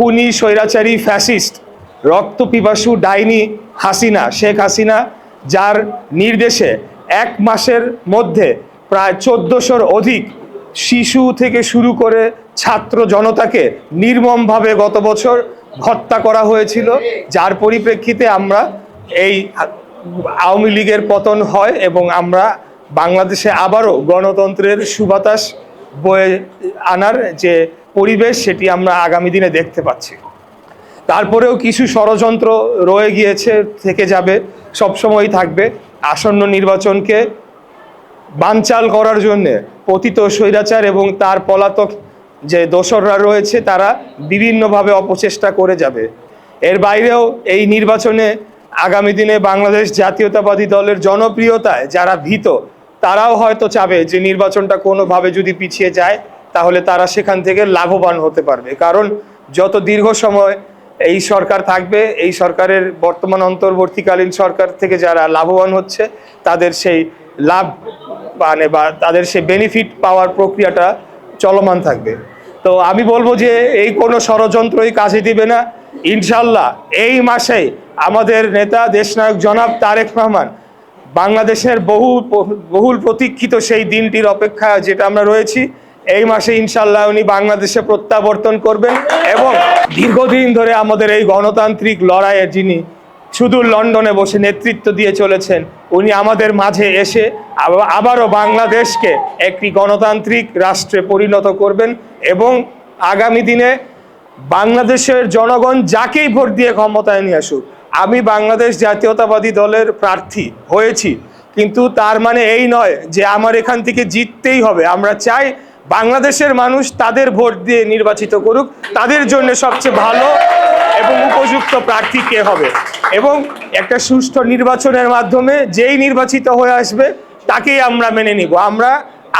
খুনি স্বৈরাচারী ফ্যাসিস্ট রক্তপিপাসু ডাইনি হাসিনা, শেখ হাসিনা, যার নির্দেশে 1 মাসের মধ্যে প্রায় 1400-র অধিক শিশু থেকে শুরু করে ছাত্র জনতাকে নির্মমভাবে গত বছর হত্যা করা হয়েছিল, যার পরিপ্রেক্ষিতে আমরা এই আওয়ামী লীগের পতন হয় এবং আমরা বাংলাদেশে আবারও গণতন্ত্রের সুবাতাস বয়ে আনার যে পরিবেশ সেটি আমরা আগামী দিনে দেখতে পাচ্ছি। তারপরেও কিছু ষড়যন্ত্র রয়ে গিয়েছে, থেকে যাবে, সবসময়ই থাকবে। আসন্ন নির্বাচনকে বানচাল করার জন্যে পতিত স্বৈরাচার এবং তার পলাতক যে দোসররা রয়েছে তারা বিভিন্নভাবে অপচেষ্টা করে যাবে। এর বাইরেও এই নির্বাচনে আগামী দিনে বাংলাদেশ জাতীয়তাবাদী দলের জনপ্রিয়তায় যারা ভীত, তারাও হয়তো চাবে যে নির্বাচনটা কোনোভাবে যদি পিছিয়ে যায় তাহলে তারা সেখান থেকে লাভবান হতে পারবে। কারণ যত দীর্ঘ সময় এই সরকার থাকবে, এই সরকারের বর্তমান অন্তর্বর্তীকালীন সরকার থেকে যারা লাভবান হচ্ছে তাদের সেই লাভ বা তাদের সেই বেনিফিট পাওয়ার প্রক্রিয়াটা চলমান থাকবে। তো আমি বলবো যে এই কোনো ষড়যন্ত্রই কাজে দিবে না। ইনশাল্লাহ এই মাসেই আমাদের নেতা দেশনায়ক জনাব তারেক রহমান বাংলাদেশের বহুল প্রতীক্ষিত সেই দিনটির অপেক্ষা যেটা আমরা রয়েছি, এই মাসে ইনশাল্লাহ উনি বাংলাদেশে প্রত্যাবর্তন করবেন এবং দীর্ঘদিন ধরে আমাদের এই গণতান্ত্রিক লড়াইয়ে যিনি শুধু লন্ডনে বসে নেতৃত্ব দিয়ে চলেছেন, উনি আমাদের মাঝে এসে আবারও বাংলাদেশকে একটি গণতান্ত্রিক রাষ্ট্রে পরিণত করবেন এবং আগামী দিনে বাংলাদেশের জনগণ যাকেই ভোট দিয়ে ক্ষমতায় নিয়ে আসুক, আমি বাংলাদেশ জাতীয়তাবাদী দলের প্রার্থী হয়েছি কিন্তু তার মানে এই নয় যে আমার এখান থেকে জিততেই হবে। আমরা চাই বাংলাদেশের মানুষ তাদের ভোট দিয়ে নির্বাচিত করুক, তাদের জন্য সবচেয়ে ভালো এবং উপযুক্ত প্রার্থী কে হবে এবং একটা সুষ্ঠু নির্বাচনের মাধ্যমে যেই নির্বাচিত হয়ে আসবে তাকেই আমরা মেনে নিব। আমরা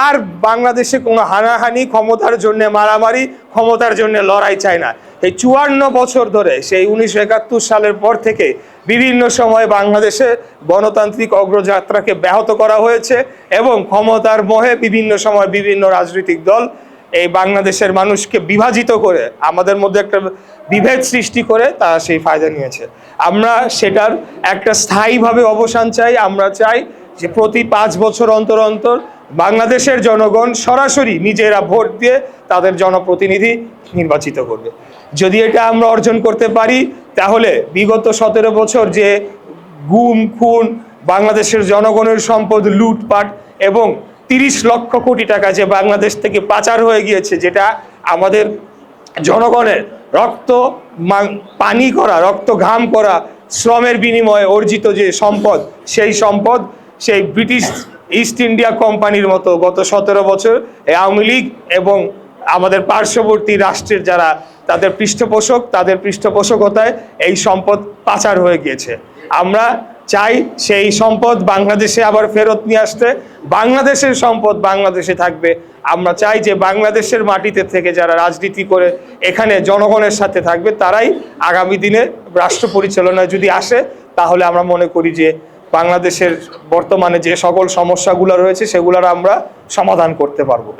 আর বাংলাদেশে কোনো হানাহানি, ক্ষমতার জন্য মারামারি, ক্ষমতার জন্য লড়াই চাই না। এই 54 বছর ধরে সেই 1971 সালের পর থেকে বিভিন্ন সময় বাংলাদেশে গণতান্ত্রিক অগ্রযাত্রাকে ব্যাহত করা হয়েছে এবং ক্ষমতার মোহে বিভিন্ন সময় বিভিন্ন রাজনৈতিক দল এই বাংলাদেশের মানুষকে বিভাজিত করে আমাদের মধ্যে একটা বিভেদ সৃষ্টি করে তারা সেই ফায়দা নিয়েছে। আমরা সেটার একটা স্থায়ীভাবে অবসান চাই। আমরা চাই যে প্রতি 5 বছর অন্তর অন্তর বাংলাদেশের জনগণ সরাসরি নিজেরা ভোট দিয়ে তাদের জনপ্রতিনিধি নির্বাচিত করবে। যদি এটা আমরা অর্জন করতে পারি তাহলে বিগত 17 বছর যে গুম খুন, বাংলাদেশের জনগণের সম্পদ লুটপাট এবং 30 লক্ষ কোটি টাকা যে বাংলাদেশ থেকে পাচার হয়ে গিয়েছে, যেটা আমাদের জনগণের রক্ত পানি করা, রক্ত ঘাম করা শ্রমের বিনিময়ে অর্জিত যে সম্পদ, সেই সম্পদ সেই ব্রিটিশ ইস্ট ইন্ডিয়া কোম্পানির মতো গত 17 বছর আওয়ামী লীগ এবং আমাদের পার্শ্ববর্তী রাষ্ট্রের যারা তাদের পৃষ্ঠপোষক, তাদের পৃষ্ঠপোষকতায় এই সম্পদ পাচার হয়ে গিয়েছে। আমরা চাই সেই সম্পদ বাংলাদেশে আবার ফেরত নিয়ে আসতে। বাংলাদেশের সম্পদ বাংলাদেশে থাকবে। আমরা চাই যে বাংলাদেশের মাটিতে থেকে যারা রাজনীতি করে এখানে জনগণের সাথে থাকবে তারাই আগামী দিনে রাষ্ট্র পরিচালনায় যদি আসে তাহলে আমরা মনে করি যে বাংলাদেশের বর্তমানে যে সকল সমস্যাগুলো রয়েছে সেগুলোর আমরা সমাধান করতে পারবো।